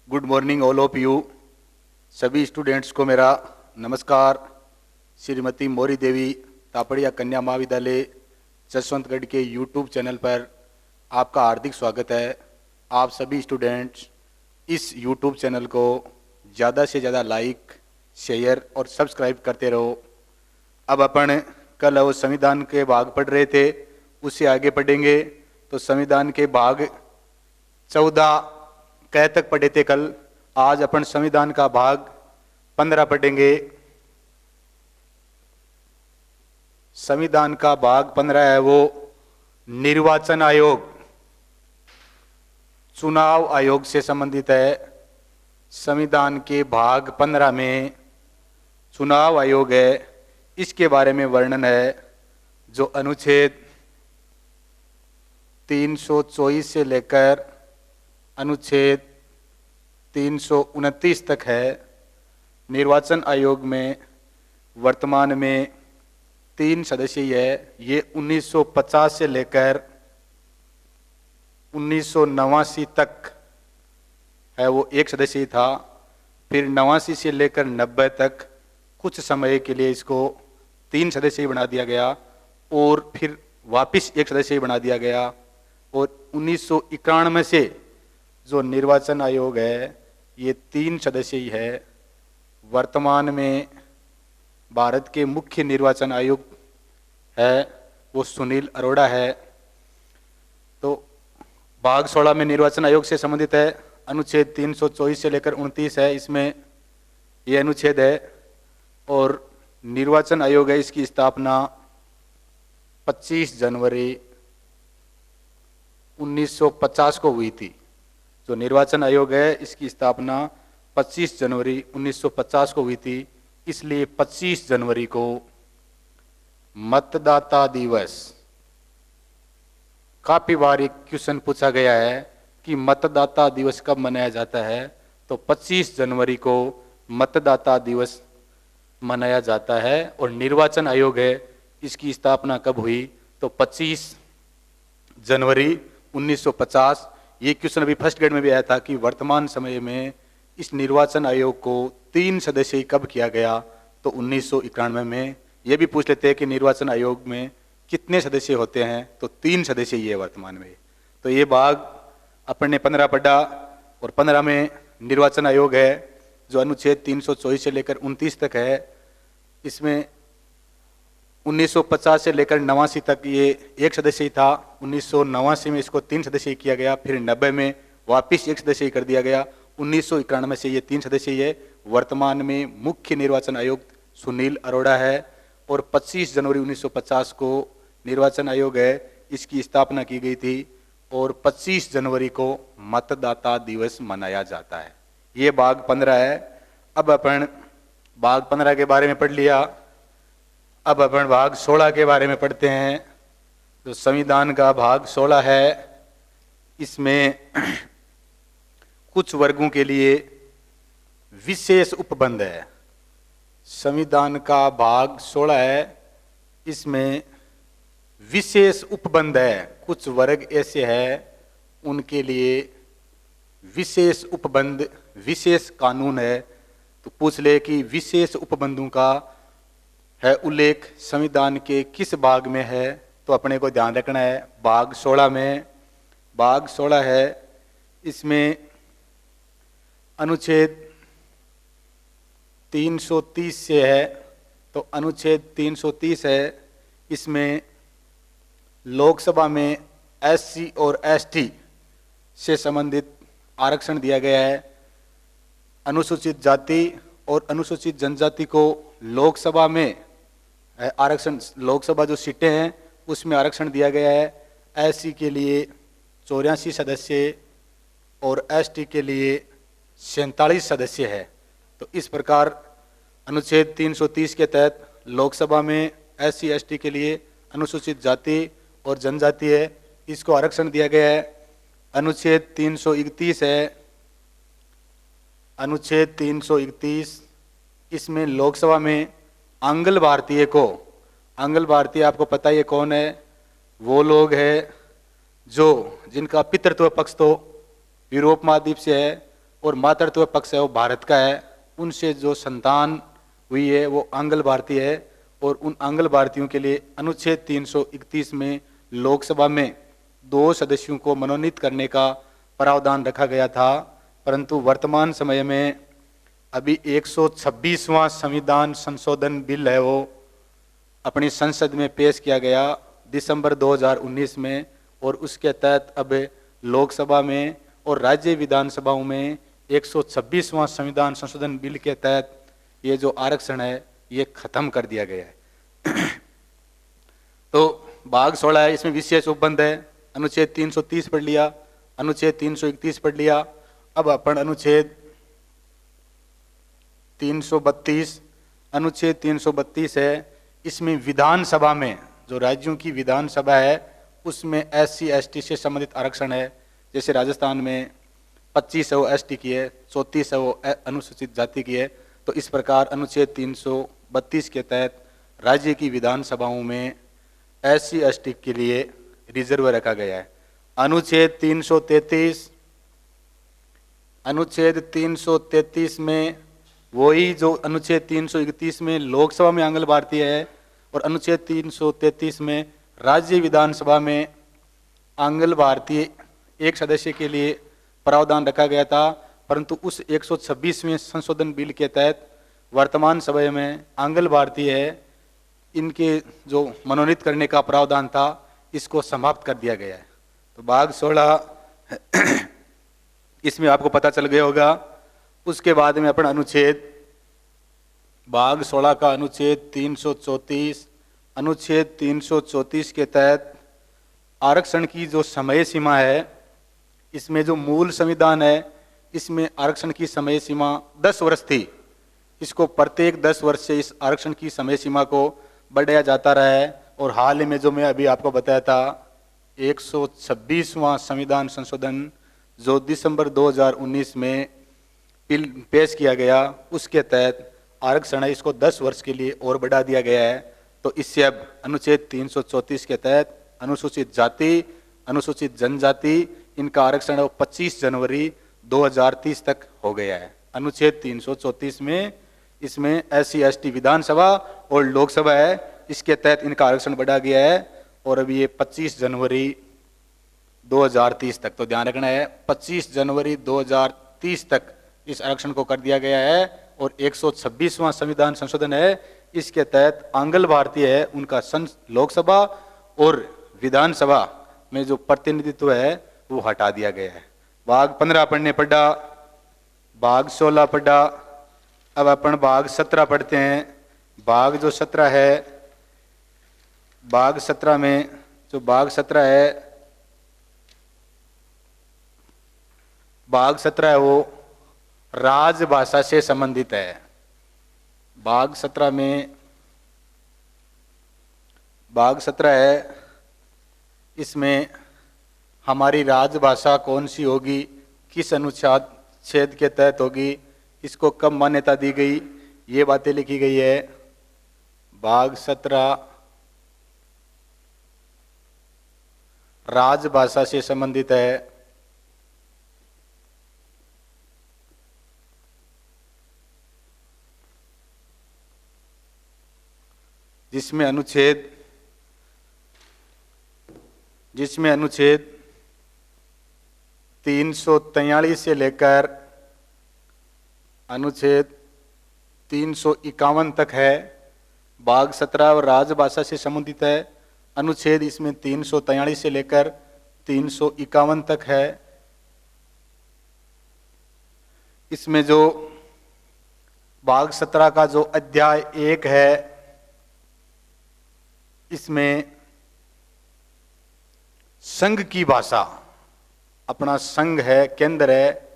Good morning all of you. सभी students को मेरा नमस्कार। श्रीमती मोरी देवी तापड़िया कन्या महाविद्यालय जसवंतगढ़ के यूट्यूब चैनल पर आपका हार्दिक स्वागत है। आप सभी स्टूडेंट्स इस यूट्यूब चैनल को ज़्यादा से ज़्यादा लाइक, शेयर और सब्सक्राइब करते रहो। अब अपन कल वो संविधान के भाग पढ़ रहे थे, उससे आगे पढ़ेंगे। तो संविधान के भाग 14 कै तक पढ़े थे कल। आज अपन संविधान का भाग 15 पढ़ेंगे। संविधान का भाग 15 है वो निर्वाचन आयोग, चुनाव आयोग से संबंधित है। संविधान के भाग 15 में चुनाव आयोग है, इसके बारे में वर्णन है। जो अनुच्छेद 324 से लेकर अनुच्छेद 329 तक है। निर्वाचन आयोग में वर्तमान में 3 सदस्य है। ये 1950 से लेकर 1989 तक है, वो 1 सदस्य ही था। फिर 89 से लेकर 90 तक कुछ समय के लिए इसको 3 सदस्य ही बना दिया गया और फिर वापस 1 सदस्य ही बना दिया गया। और 1991 से जो निर्वाचन आयोग है ये 3 सदस्य ही है। वर्तमान में भारत के मुख्य निर्वाचन आयुक्त है वो सुनील अरोड़ा है। तो भाग 16 में निर्वाचन आयोग से संबंधित है। अनुच्छेद 324 से लेकर 29 है, इसमें ये अनुच्छेद है। और निर्वाचन आयोग है, इसकी स्थापना 25 जनवरी 1950 को हुई थी। जो निर्वाचन आयोग है इसकी स्थापना 25 जनवरी 1950 को हुई थी। इसलिए 25 जनवरी को मतदाता दिवस, काफी बार एक क्वेश्चन पूछा गया है कि मतदाता दिवस कब मनाया जाता है। तो 25 जनवरी को मतदाता दिवस मनाया जाता है। और निर्वाचन आयोग है इसकी स्थापना कब हुई, तो 25 जनवरी 1950। ये क्वेश्चन अभी फर्स्ट ग्रेड में भी आया था कि वर्तमान समय में इस निर्वाचन आयोग को 3 सदस्य कब किया गया, तो 1991 में। ये भी पूछ लेते हैं कि निर्वाचन आयोग में कितने सदस्य होते हैं, तो 3 सदस्य ही है वर्तमान में। तो ये भाग अपन ने 15 पढ़ा और 15 में निर्वाचन आयोग है जो अनुच्छेद 324 से लेकर 29 तक है। इसमें 1950 से लेकर 89 तक ये 1 सदस्य ही था। 1989 में इसको 3 सदस्य किया गया। फिर 90 में वापस 1 सदस्य कर दिया गया। 1991 से ये 3 सदस्य है। वर्तमान में मुख्य निर्वाचन आयुक्त सुनील अरोड़ा है। और 25 जनवरी 1950 को निर्वाचन आयोग है इसकी स्थापना की गई थी। और 25 जनवरी को मतदाता दिवस मनाया जाता है। ये भाग 15 है। अब अपन भाग 15 के बारे में पढ़ लिया। अब अपन भाग 16 के बारे में पढ़ते हैं। तो संविधान का भाग 16 है, इसमें कुछ वर्गों के लिए विशेष उपबंध है। संविधान का भाग 16 है, इसमें विशेष उपबंध है। कुछ वर्ग ऐसे हैं उनके लिए विशेष उपबंध, विशेष कानून है। तो पूछ ले कि विशेष उपबंधों का है उल्लेख संविधान के किस भाग में है, तो अपने को ध्यान रखना है भाग 16 में। भाग 16 है, इसमें अनुच्छेद 330 से है। तो अनुच्छेद 330 है, इसमें लोकसभा में एससी और एसटी से संबंधित आरक्षण दिया गया है। अनुसूचित जाति और अनुसूचित जनजाति को लोकसभा में आरक्षण, लोकसभा जो सीटें हैं उसमें आरक्षण दिया गया है। एससी के लिए 84 सदस्य और एसटी के लिए 47 सदस्य है। तो इस प्रकार अनुच्छेद 330 के तहत लोकसभा में एससी एसटी के लिए अनुसूचित जाति और जनजाति है, इसको आरक्षण दिया गया है। अनुच्छेद 331 है, अनुच्छेद 331, इसमें लोकसभा में आंग्ल भारतीय को, आंग्ल भारतीय आपको पता ही है कौन है, वो लोग हैं जो जिनका पितृत्व पक्ष तो यूरोप महाद्वीप से है, और मातृत्व पक्ष है वो भारत का है, उनसे जो संतान हुई है वो आंग्ल भारतीय है। और उन आंग्ल भारतीयों के लिए अनुच्छेद 331 में लोकसभा में 2 सदस्यों को मनोनीत करने का प्रावधान रखा गया था, परंतु वर्तमान समय में अभी 126वां संविधान संशोधन बिल है वो अपनी संसद में पेश किया गया दिसंबर 2019 में, और उसके तहत अब लोकसभा में और राज्य विधानसभाओं में 126वां संविधान संशोधन बिल के तहत ये जो आरक्षण है ये खत्म कर दिया गया है। तो भाग 16 है, इसमें विशेष उपबंध है। अनुच्छेद 330 पढ़ लिया, अनुच्छेद 331 पढ़ लिया। अब अपन अनुच्छेद 332, अनुच्छेद 332 है, इसमें विधानसभा में जो राज्यों की विधानसभा है उसमें SC ST से संबंधित आरक्षण है। जैसे राजस्थान में 25 है वो ST की है, 34 है वो अनुसूचित जाति की है। तो इस प्रकार अनुच्छेद 332 के तहत राज्य की विधानसभाओं में SC ST के लिए रिजर्व रखा गया है। अनुच्छेद 333, अनुच्छेद 333 में वही जो अनुच्छेद 331 में लोकसभा में आंग्ल भारतीय है, और अनुच्छेद 333 में राज्य विधानसभा में आंग्ल भारतीय एक सदस्य के लिए प्रावधान रखा गया था, परंतु उस 126वें संशोधन बिल के तहत वर्तमान समय में आंग्ल भारतीय है, इनके जो मनोनीत करने का प्रावधान था इसको समाप्त कर दिया गया है। तो भाग 16 इसमें आपको पता चल गया होगा। उसके बाद में अपन अनुच्छेद भाग 16 का अनुच्छेद 334, अनुच्छेद 334 के तहत आरक्षण की जो समय सीमा है, इसमें जो मूल संविधान है इसमें आरक्षण की समय सीमा 10 वर्ष थी। इसको प्रत्येक 10 वर्ष से इस आरक्षण की समय सीमा को बढ़ाया जाता रहा है, और हाल ही में जो मैं अभी आपको बताया था 126वां संविधान संशोधन जो दिसंबर 2019 में बिल पेश किया गया, उसके तहत आरक्षण है इसको 10 वर्ष के लिए और बढ़ा दिया गया है। तो इससे अब अनुच्छेद 334 के तहत अनुसूचित जाति, अनुसूचित जनजाति, इनका आरक्षण 25 जनवरी 2030 तक हो गया है। अनुच्छेद 334 में इसमें SC ST विधानसभा और लोकसभा है, इसके तहत इनका आरक्षण बढ़ा गया है, और अभी ये 25 जनवरी 2030 तक, तो ध्यान रखना है 25 जनवरी 2030 तक इस आरक्षण को कर दिया गया है। और 126वां संविधान संशोधन है, इसके तहत आंग्ल भारतीय है उनका लोकसभा और विधानसभा में जो प्रतिनिधित्व है वो हटा दिया गया है। भाग 15 पढ़ने पड़ा, भाग 16 पढ़ा, अब अपन भाग 17 पढ़ते हैं। भाग जो 17 है, भाग 17 में जो भाग 17 है, भाग 17 है वो राजभाषा से संबंधित है। भाग 17 में भाग 17 है, इसमें हमारी राजभाषा कौन सी होगी, किस अनुच्छेद के तहत होगी, इसको कब मान्यता दी गई, ये बातें लिखी गई है। भाग 17 राजभाषा से संबंधित है। जिसमें अनुच्छेद 343 से लेकर अनुच्छेद 351 तक है। भाग 17 और राजभाषा से संबंधित है। अनुच्छेद इसमें 343 से लेकर 351 तक है। इसमें जो भाग 17 का जो अध्याय 1 है, इसमें संघ की भाषा, अपना संघ है, केंद्र है,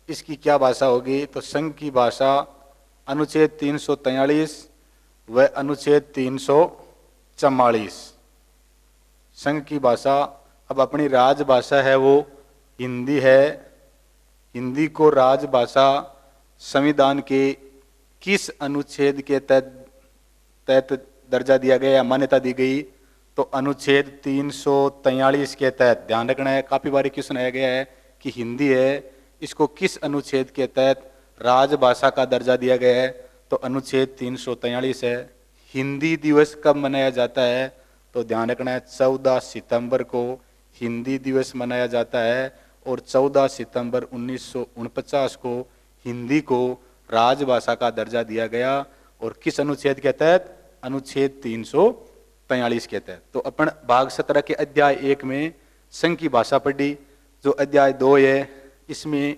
इसकी क्या भाषा होगी, तो संघ की भाषा अनुच्छेद 343 व अनुच्छेद 344 संघ की भाषा। अब अपनी राजभाषा है वो हिंदी है। हिंदी को राजभाषा संविधान के किस अनुच्छेद के तहत दर्जा दिया गया या मान्यता दी गई, तो अनुच्छेद 343 के तहत। ध्यान रखना है, काफी बार क्वेश्चन आया गया है कि हिंदी है, इसको किस अनुच्छेद के तहत राजभाषा का दर्जा दिया गया है? तो अनुच्छेद 343 है। हिंदी दिवस कब मनाया जाता है? तो ध्यान रखना है 14 सितंबर को हिंदी दिवस मनाया जाता है और 14 सितंबर 1949 को हिंदी को राजभाषा का दर्जा दिया गया। और किस अनुच्छेद के तहत? अनुच्छेद 343 के तहत। तो अपन भाग 17 के अध्याय 1 में संघ की भाषा पढ़ी। जो अध्याय 2 है इसमें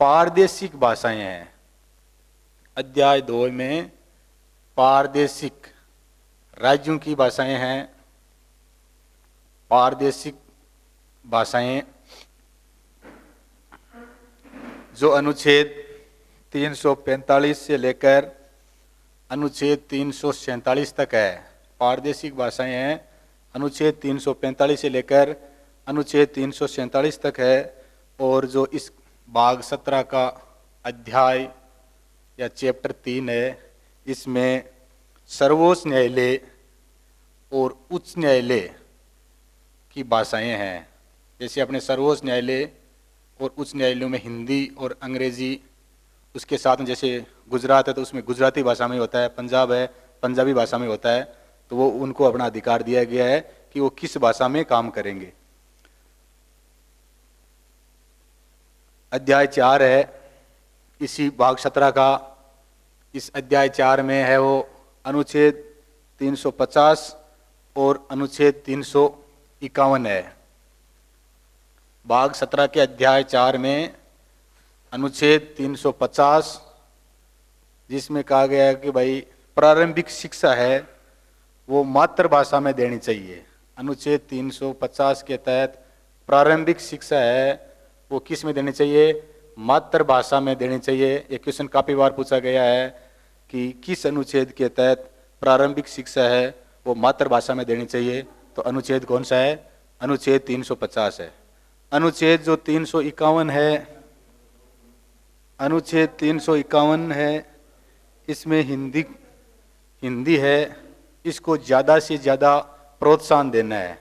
पारदेशिक भाषाएं हैं। अध्याय 2 में पारदेशिक राज्यों की भाषाएं हैं। पारदेशिक भाषाएं जो अनुच्छेद 345 से लेकर अनुच्छेद 347 तक है। पारदेशिक भाषाएं हैं अनुच्छेद 345 से लेकर अनुच्छेद 347 तक है। और जो इस भाग 17 का अध्याय या चैप्टर 3 है इसमें सर्वोच्च न्यायालय और उच्च न्यायालय की भाषाएं हैं। जैसे अपने सर्वोच्च न्यायालय और उच्च न्यायालयों में हिंदी और अंग्रेजी, उसके साथ में जैसे गुजरात है तो उसमें गुजराती भाषा में होता है, पंजाब है पंजाबी भाषा में होता है। तो वो उनको अपना अधिकार दिया गया है कि वो किस भाषा में काम करेंगे। अध्याय 4 है इसी भाग 17 का। इस अध्याय 4 में है वो अनुच्छेद 350 और अनुच्छेद 351 है। भाग 17 के अध्याय 4 में अनुच्छेद 350 जिसमें कहा गया है कि भाई प्रारंभिक शिक्षा है वो मातृभाषा में देनी चाहिए। अनुच्छेद 350 के तहत प्रारंभिक शिक्षा है वो किस में देनी चाहिए? मातृभाषा में देनी चाहिए। ये क्वेश्चन काफी बार पूछा गया है कि किस अनुच्छेद के तहत प्रारंभिक शिक्षा है वो मातृभाषा में देनी चाहिए। तो अनुच्छेद कौन सा है? अनुच्छेद 350 है। अनुच्छेद जो 351 है, अनुच्छेद 351 है इसमें हिंदी है, इसको ज़्यादा से ज़्यादा प्रोत्साहन देना है।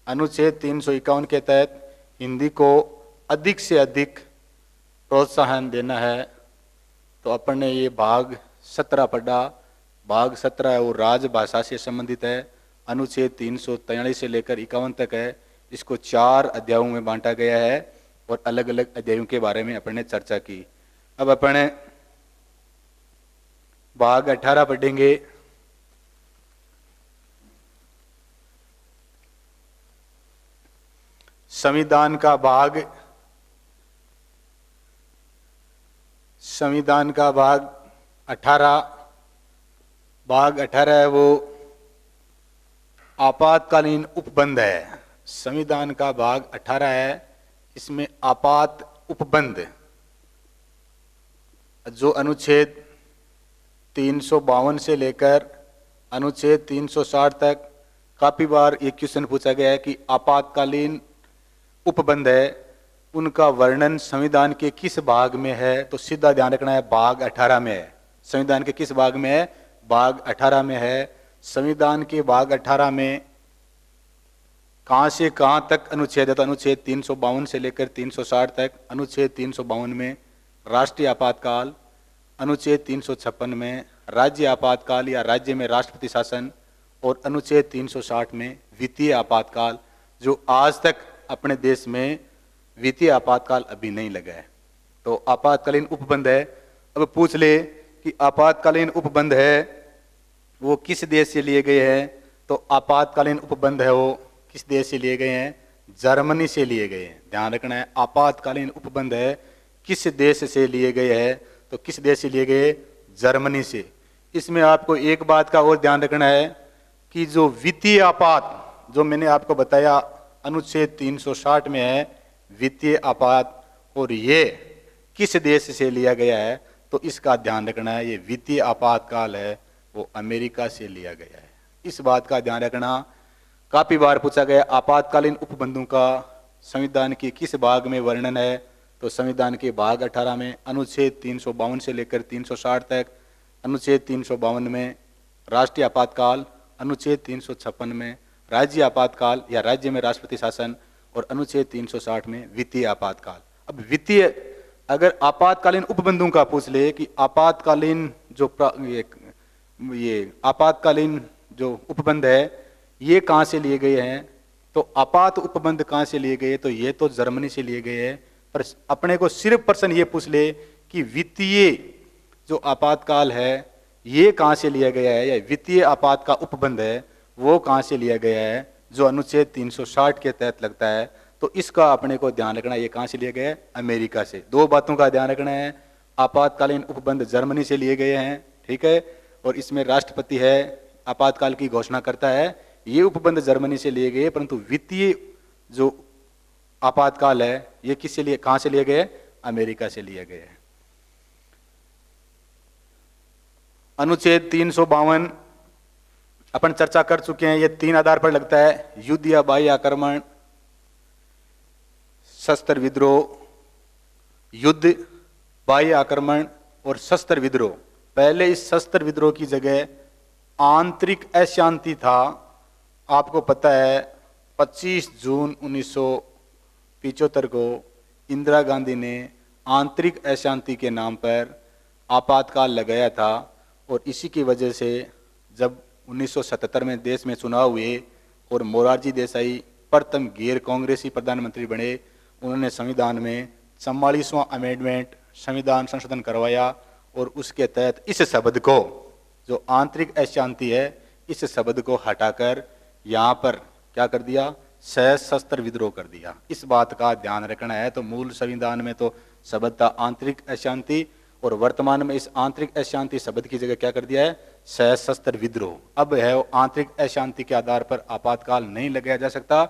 अनुच्छेद 351 के तहत हिंदी को अधिक से अधिक प्रोत्साहन देना है। तो अपन ने ये भाग 17 पढ़ा। भाग 17 है वो राजभाषा से संबंधित है। अनुच्छेद 343 से लेकर 51 तक है। इसको 4 अध्यायों में बांटा गया है और अलग अलग अध्यायों के बारे में अपन ने चर्चा की। अब अपन भाग 18 पढ़ेंगे। संविधान का भाग 18। भाग 18 है वो आपातकालीन उपबंध है। संविधान का भाग 18 है, इसमें आपात उपबंध जो अनुच्छेद 352 से लेकर अनुच्छेद 360 तक काफी बार ये क्वेश्चन पूछा गया है कि आपातकालीन उपबंध है उनका वर्णन संविधान के किस भाग में है? तो सीधा ध्यान रखना है भाग 18 में है। संविधान के किस भाग में है? भाग 18 में है। संविधान के भाग 18 में कहां से कहां तक अनुच्छेद है? तो अनुच्छेद 352 से लेकर 360 तक। अनुच्छेद 352 में राष्ट्रीय आपातकाल, अनुच्छेद 356 में राज्य आपातकाल या राज्य में राष्ट्रपति शासन और अनुच्छेद 360 में वित्तीय आपातकाल, जो आज तक अपने देश में वित्तीय आपातकाल अभी नहीं लगा है। तो आपातकालीन उपबंध है। अब पूछ ले कि आपातकालीन उपबंध है वो किस देश से लिए गए हैं? तो आपातकालीन उपबंध है वो किस देश से लिए गए हैं? जर्मनी से लिए गए हैं। ध्यान रखना है आपातकालीन उपबंध है किस देश से लिए गए हैं? तो किस देश से लिए गए? जर्मनी से। इसमें आपको एक बात का और ध्यान रखना है कि जो वित्तीय आपात जो मैंने आपको बताया अनुच्छेद 360 में है वित्तीय आपात, और ये किस देश से लिया गया है? तो इसका ध्यान रखना है ये वित्तीय आपातकाल है वो अमेरिका से लिया गया है। इस बात का ध्यान रखना। काफी बार पूछा गया आपातकालीन उपबंधों का संविधान के किस भाग में वर्णन है? तो संविधान के भाग 18 में अनुच्छेद 352 से लेकर 360 तक। अनुच्छेद 352 में राष्ट्रीय आपातकाल, अनुच्छेद 356 में राज्य आपातकाल या राज्य में राष्ट्रपति शासन और अनुच्छेद 360 में वित्तीय आपातकाल। अब वित्तीय, अगर आपातकालीन उपबंधों का पूछ ले कि आपातकालीन जो ये आपातकालीन जो उपबंध है ये कहाँ से लिए गए हैं, तो आपात उपबंध कहाँ से लिए गए, तो ये तो जर्मनी से लिए गए हैं। पर अपने को सिर्फ प्रश्न ये पूछ ले कि वित्तीय जो आपातकाल है ये कहाँ से लिया गया है, या वित्तीय आपात का उपबंध है वो कहाँ से लिया गया है, जो अनुच्छेद 360 के तहत लगता है। तो इसका अपने को ध्यान रखना, ये कहाँ से लिया गया है, अमेरिका से। दो बातों का ध्यान रखना है, आपातकालीन उपबंध जर्मनी से लिए गए हैं, ठीक है, और इसमें राष्ट्रपति है आपातकाल की घोषणा करता है। ये उपबंध जर्मनी से लिए गए, परंतु वित्तीय जो आपातकाल है ये किससे लिए, कहां से लिए गए, अमेरिका से लिए गए हैं। अनुच्छेद 352 अपन चर्चा कर चुके हैं। ये 3 आधार पर लगता है, युद्ध या बाह्य आक्रमण, सशस्त्र विद्रोह, युद्ध, बाह्य आक्रमण और सशस्त्र विद्रोह। पहले इस सशस्त्र विद्रोह की जगह आंतरिक अशांति था। आपको पता है 25 जून 1975 को इंदिरा गांधी ने आंतरिक अशांति के नाम पर आपातकाल लगाया था, और इसी की वजह से जब 1977 में देश में चुनाव हुए और मोरारजी देसाई प्रथम गैर कांग्रेसी प्रधानमंत्री बने, उन्होंने संविधान में 44वां अमेंडमेंट संविधान संशोधन करवाया, और उसके तहत इस शब्द को, जो आंतरिक अशांति है, इस शब्द को हटाकर यहाँ पर क्या कर दिया, सशस्त्र विद्रोह कर दिया। इस बात का ध्यान रखना है। तो मूल संविधान में तो शब्द था आंतरिक अशांति, और वर्तमान में इस आंतरिक अशांति शब्द की जगह क्या कर दिया है, सशस्त्र विद्रोह। अब है वो आंतरिक अशांति के आधार पर आपातकाल नहीं लगाया जा सकता,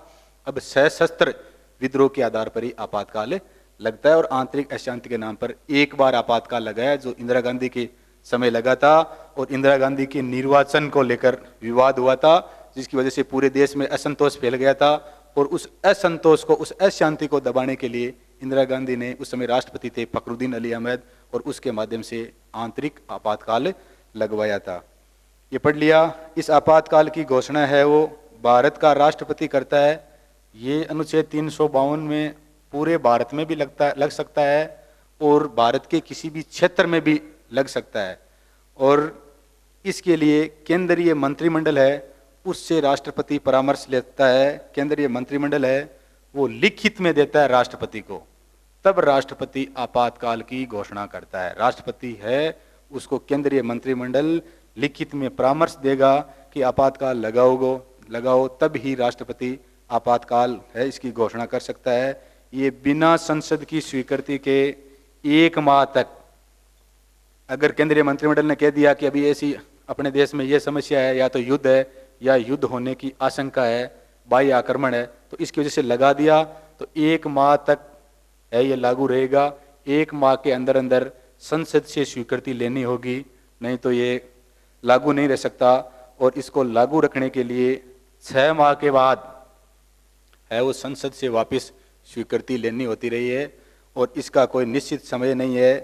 अब सशस्त्र विद्रोह के आधार पर ही आपातकाल लगता है। और आंतरिक अशांति के नाम पर एक बार आपातकाल लगाया, जो इंदिरा गांधी के समय लगा था, और इंदिरा गांधी के निर्वाचन को लेकर विवाद हुआ था, जिसकी वजह से पूरे देश में असंतोष फैल गया था। और उस असंतोष को, उस अशांति को दबाने के लिए इंदिरा गांधी ने, उस समय राष्ट्रपति थे फखरुद्दीन अली अहमद, और उसके माध्यम से आंतरिक आपातकाल लगवाया था। ये पढ़ लिया। इस आपातकाल की घोषणा है वो भारत का राष्ट्रपति करता है। ये अनुच्छेद 352 में पूरे भारत में भी लग सकता है, और भारत के किसी भी क्षेत्र में भी लग सकता है। और इसके लिए केंद्रीय मंत्रिमंडल है, उससे राष्ट्रपति परामर्श लेता है। केंद्रीय मंत्रिमंडल है वो लिखित में देता है राष्ट्रपति को, तब राष्ट्रपति आपातकाल की घोषणा करता है। राष्ट्रपति है, उसको केंद्रीय मंत्रिमंडल लिखित में परामर्श देगा कि आपातकाल लगाओ, तब ही राष्ट्रपति आपातकाल है इसकी घोषणा कर सकता है। ये बिना संसद की स्वीकृति के 1 माह तक, अगर केंद्रीय मंत्रिमंडल ने कह दिया कि अभी ऐसी अपने देश में ये समस्या है, या तो युद्ध है या युद्ध होने की आशंका है, बाह्य आक्रमण है, तो इसकी वजह से लगा दिया, तो 1 माह तक है ये लागू रहेगा। 1 माह के अंदर अंदर संसद से स्वीकृति लेनी होगी, नहीं तो ये लागू नहीं रह सकता। और इसको लागू रखने के लिए 6 माह के बाद है वो संसद से वापस स्वीकृति लेनी होती रही है, और इसका कोई निश्चित समय नहीं है,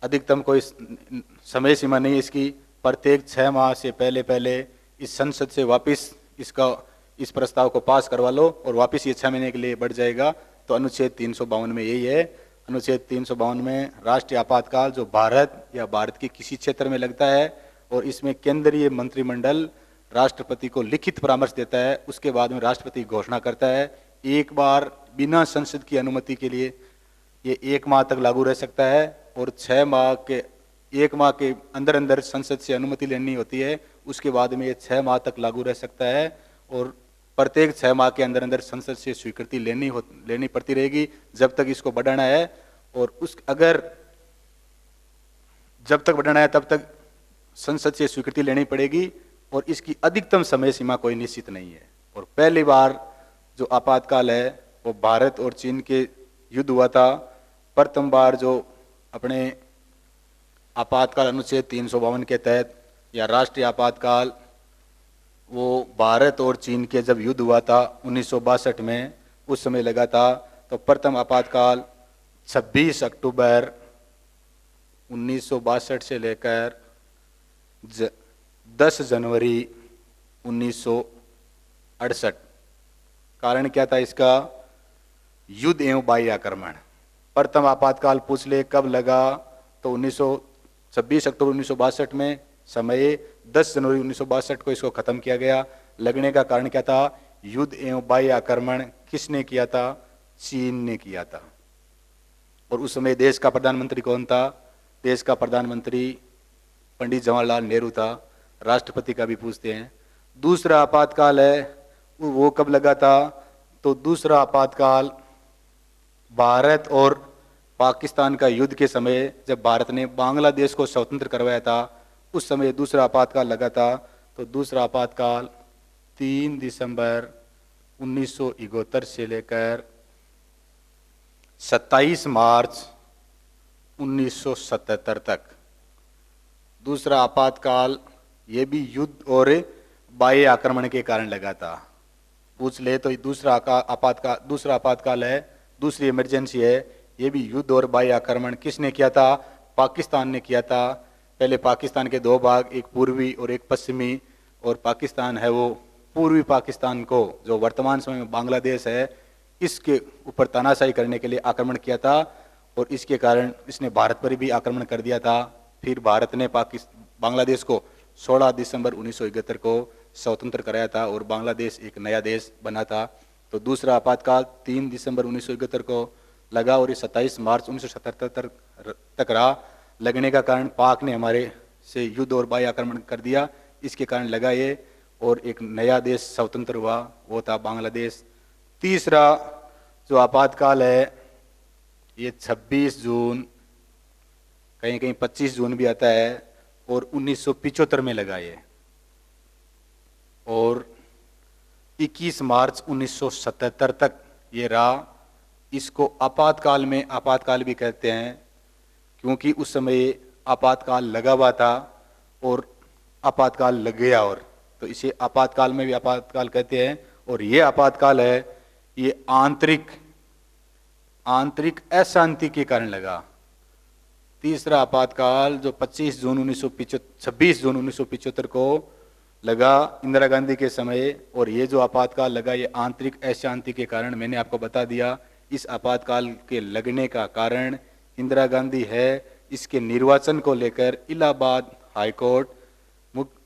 अधिकतम कोई समय सीमा नहीं है इसकी। प्रत्येक 6 माह से पहले इस संसद से वापस इस प्रस्ताव को पास करवा लो, और वापस ये 6 महीने के लिए बढ़ जाएगा। तो अनुच्छेद 352 में यही है। अनुच्छेद 352 में राष्ट्रीय आपातकाल जो भारत या भारत के किसी क्षेत्र में लगता है, और इसमें केंद्रीय मंत्रिमंडल राष्ट्रपति को लिखित परामर्श देता है, उसके बाद में राष्ट्रपति घोषणा करता है। एक बार बिना संसद की अनुमति के लिए ये 1 माह तक लागू रह सकता है, और 1 माह के अंदर अंदर संसद से अनुमति लेनी होती है, उसके बाद में ये 6 माह तक लागू रह सकता है। और प्रत्येक 6 माह के अंदर अंदर संसद से स्वीकृति लेनी पड़ती रहेगी जब तक इसको बढ़ाना है। और अगर जब तक बढ़ाना है तब तक संसद से स्वीकृति लेनी पड़ेगी, और इसकी अधिकतम समय सीमा कोई निश्चित नहीं है। और पहली बार जो आपातकाल है वो भारत और चीन के युद्ध हुआ था। प्रथम बार जो अपने आपातकाल अनुच्छेद 352 के तहत या राष्ट्रीय आपातकाल, वो भारत और चीन के जब युद्ध हुआ था 1962 में, उस समय लगा था। तो प्रथम आपातकाल 26 अक्टूबर 1962 से लेकर 10 जनवरी 1968। कारण क्या था इसका? युद्ध एवं बाह्य आक्रमण। प्रथम आपातकाल पूछ ले कब लगा, तो 26 अक्टूबर 1962 में। समय 10 जनवरी 1962 को इसको खत्म किया गया। लगने का कारण क्या था? युद्ध एवं बाह्य आक्रमण किसने किया था? चीन ने किया था। और उस समय देश का प्रधानमंत्री कौन था? देश का प्रधानमंत्री पंडित जवाहरलाल नेहरू था। राष्ट्रपति का भी पूछते हैं। दूसरा आपातकाल है वो कब लगा था? तो दूसरा आपातकाल भारत और पाकिस्तान का युद्ध के समय, जब भारत ने बांग्लादेश को स्वतंत्र करवाया था, उस समय दूसरा आपातकाल लगा था। तो दूसरा आपातकाल 3 दिसंबर 1971 से लेकर 27 मार्च 1977 तक। दूसरा आपातकाल ये भी युद्ध और बाह्य आक्रमण के कारण लगा था। पूछ ले तो दूसरा आपातकाल है, दूसरी इमरजेंसी है, ये भी युद्ध और बाह्य आक्रमण किसने किया था? पाकिस्तान ने किया था। पहले पाकिस्तान के दो भाग, एक पूर्वी और एक पश्चिमी, और पाकिस्तान है वो पूर्वी पाकिस्तान को, जो वर्तमान समय में बांग्लादेश है, इसके ऊपर तानाशाही करने के लिए आक्रमण किया था। और इसके कारण इसने भारत पर भी आक्रमण कर दिया था। फिर भारत ने बांग्लादेश को 16 दिसंबर 1971 को स्वतंत्र कराया था और बांग्लादेश एक नया देश बना था। तो दूसरा आपातकाल 3 दिसंबर 1971 को लगा और ये 27 मार्च 1977 तक रहा। लगने का कारण पाक ने हमारे से युद्ध और बाह्य आक्रमण कर दिया, इसके कारण लगा ये, और एक नया देश स्वतंत्र हुआ, वो था बांग्लादेश। तीसरा जो आपातकाल है ये 26 जून, कहीं कहीं 25 जून भी आता है, और 1975 में लगा ये, और 21 मार्च 1977 तक ये रहा। इसको आपातकाल में आपातकाल भी कहते हैं, क्योंकि उस समय आपातकाल लगा हुआ था और आपातकाल लग गया, और तो इसे आपातकाल में भी आपातकाल कहते हैं। और ये आपातकाल है ये आंतरिक अशांति के कारण लगा। तीसरा आपातकाल जो 26 जून 1975 को लगा इंदिरा गांधी के समय, और ये जो आपातकाल लगा ये आंतरिक अशांति के कारण, मैंने आपको बता दिया। इस आपातकाल के लगने का कारण इंदिरा गांधी है, इसके निर्वाचन को लेकर इलाहाबाद हाईकोर्ट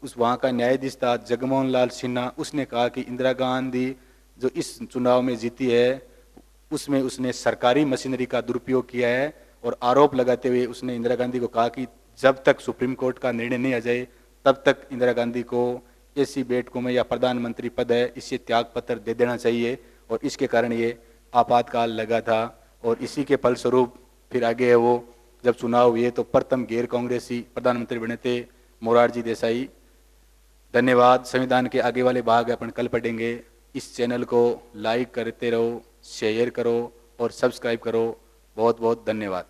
उस वहाँ का न्यायाधीश था जगमोहन लाल सिन्हा, उसने कहा कि इंदिरा गांधी जो इस चुनाव में जीती है उसमें उसने सरकारी मशीनरी का दुरुपयोग किया है, और आरोप लगाते हुए उसने इंदिरा गांधी को कहा कि जब तक सुप्रीम कोर्ट का निर्णय नहीं आ जाए तब तक इंदिरा गांधी को ऐसी बैठकों में या प्रधानमंत्री पद है इससे त्याग पत्र दे देना चाहिए, और इसके कारण ये आपातकाल लगा था। और इसी के फलस्वरूप फिर आगे है वो जब चुनाव हुए तो प्रथम गैर कांग्रेसी प्रधानमंत्री बने थे मोरारजी देसाई। धन्यवाद। संविधान के आगे वाले भाग अपन कल पढ़ेंगे। इस चैनल को लाइक करते रहो, शेयर करो और सब्सक्राइब करो। बहुत बहुत धन्यवाद।